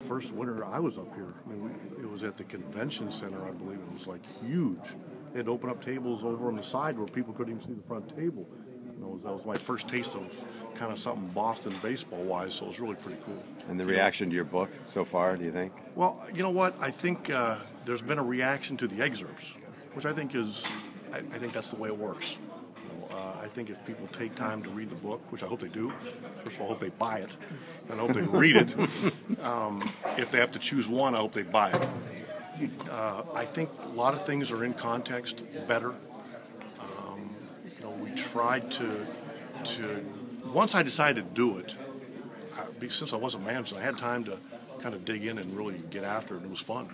first winter I was up here. I mean, it was at the convention center, I believe. It was like huge. They had to open up tables over on the side where people couldn't even see the front table. That was my first taste of kind of something Boston baseball-wise, so it was really pretty cool. And the reaction to your book so far, do you think? Well, you know what? I think there's been a reaction to the excerpts, which I think I think that's the way it works. I think if people take time to read the book, which I hope they do, first of all, I hope they buy it, and I hope they read it. If they have to choose one, I hope they buy it. I think a lot of things are in context better. We tried to once I decided to do it, since I wasn't managing, I had time to kind of dig in and really get after it, and it was fun.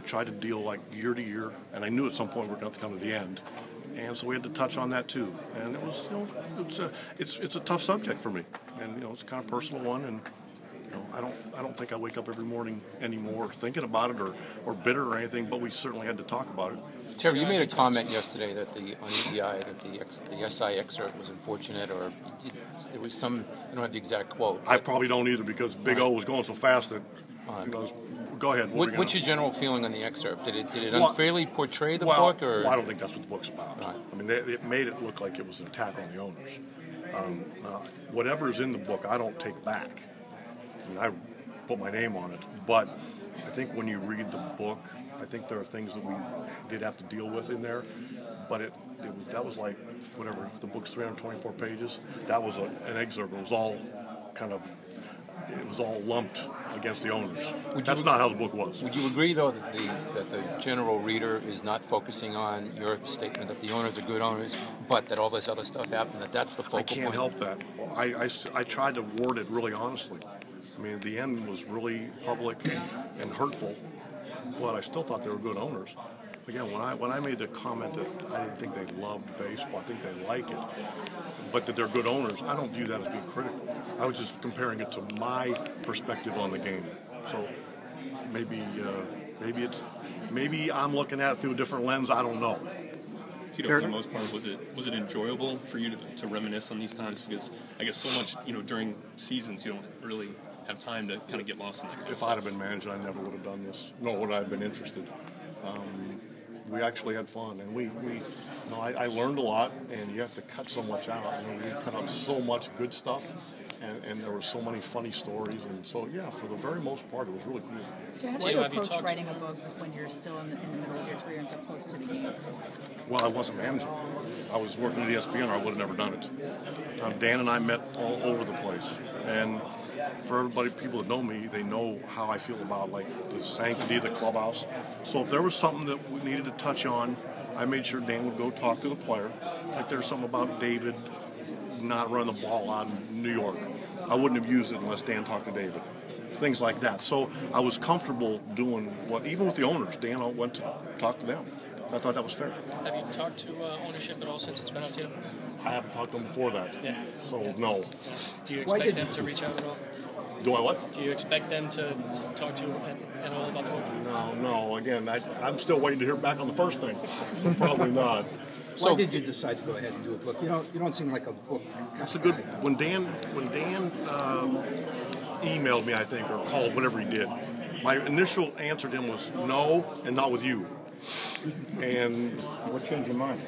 Tried to deal like year to year, and I knew at some point we were going to have to come to the end, and so we had to touch on that too. And it was, it's a tough subject for me, and it's a kind of personal one, and I don't think I wake up every morning anymore thinking about it or bitter or anything, but we certainly had to talk about it. Terry, you made a comment yesterday that on EBI that the SI excerpt was unfortunate, or there was some. I don't have the exact quote. I probably don't either because Big O was going so fast that. Go ahead. What's your general feeling on the excerpt? Did it unfairly portray the book? Or? Well, I don't think that's what the book's about. Right. I mean, it made it look like it was an attack on the owners. Whatever's in the book, I don't take back. I mean, I put my name on it. But I think when you read the book, I think there are things that we did have to deal with in there. But that was like, whatever, if the book's 324 pages, that was an excerpt. It was all lumped against the owners. That's not how the book was. Would you agree, though, that the general reader is not focusing on your statement that the owners are good owners, but that all this other stuff happened, that's the focal point? I can't help that. I tried to word it really honestly. I mean, the end was really public and hurtful, but I still thought they were good owners. Again, when I made the comment that I didn't think they loved baseball, I think they like it, but that they're good owners, I don't view that as being critical. I was just comparing it to my perspective on the game. So maybe I'm looking at it through a different lens. I don't know. Tito, for the most part, was it enjoyable for you to reminisce on these times? Because I guess so much, during seasons, you don't really have time to kind of get lost in that. If I'd have been manager, I never would have done this, nor would I have been interested. We actually had fun, and I learned a lot, and you have to cut so much out. We cut out so much good stuff, and there were so many funny stories, and so yeah, for the very most part, it was really cool. So how do you approach writing a book when you're still in the middle of your career and so close to the game? Well, I wasn't managing. I was working at ESPN, or I would have never done it. Dan and I met all over the place, and for everybody, people that know me, they know how I feel about the sanctity of the clubhouse. So if there was something that we needed to touch on, I made sure Dan would go talk to the player. Like there's something about David not running the ball out in New York. I wouldn't have used it unless Dan talked to David. Things like that. So I was comfortable doing even with the owners, Dan went to talk to them. I thought that was fair. Have you talked to ownership at all since it's been out to you? I haven't talked to them before that. Yeah. So no. Do you expect them to reach out at all? Do I what? Do you expect them to talk to you at all about the book? No. Again, I'm still waiting to hear back on the first thing. Probably not. Why did you decide to go ahead and do a book? You don't seem like a book. It's a good. When Dan emailed me, I think, or called, whatever he did, my initial answer to him was no, and not with you. And what changed your mind?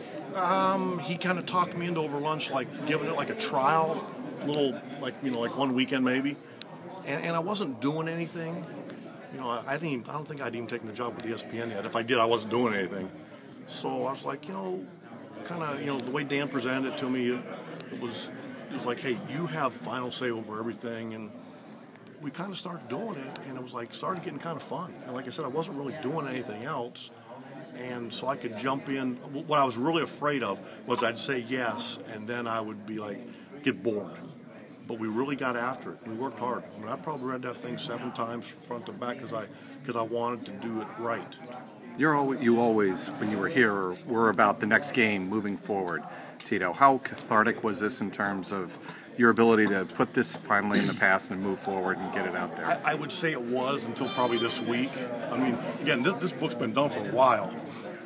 He kind of talked me into over lunch, giving it a trial, little like 1 weekend maybe. And I wasn't doing anything. I don't think I'd even taken the job with ESPN yet. If I did, I wasn't doing anything. So I was like, the way Dan presented it to me, it was like, hey, you have final say over everything. And we kind of started doing it, and it was started getting kind of fun. And like I said, I wasn't really doing anything else. And so I could jump in. What I was really afraid of was I'd say yes, and then I would be get bored. But we really got after it. We worked hard. I mean, I probably read that thing 7 times front to back because I wanted to do it right. You always, when you were here, were about the next game moving forward. Tito, how cathartic was this in terms of your ability to put this finally in the past and move forward and get it out there? I would say it was until probably this week. I mean, again, this book's been done for a while,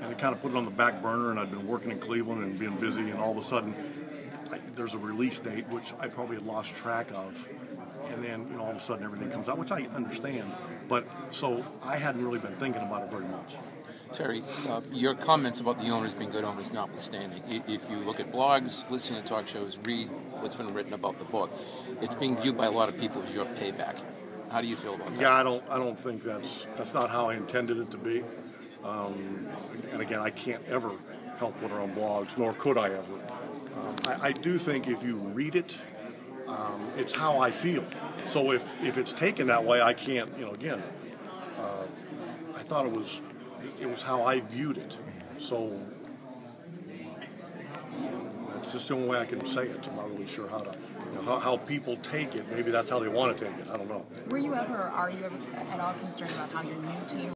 and I kind of put it on the back burner, and I'd been working in Cleveland and being busy, and all of a sudden, there's a release date, which I probably had lost track of. and then all of a sudden everything comes out, which I understand. But so I hadn't really been thinking about it very much. Terry, your comments about the owners being good owners notwithstanding, if you look at blogs, listen to talk shows, read what's been written about the book, it's being viewed by a lot of people as your payback. How do you feel about that? Yeah, I don't think that's not how I intended it to be. And again, I can't ever help what are on blogs, nor could I ever. I do think if you read it, it's how I feel. So if it's taken that way, I can't. Again, I thought it was how I viewed it. So that's just the only way I can say it. I'm not really sure how to. How people take it. Maybe that's how they want to take it. I don't know. Are you ever at all concerned about how your new team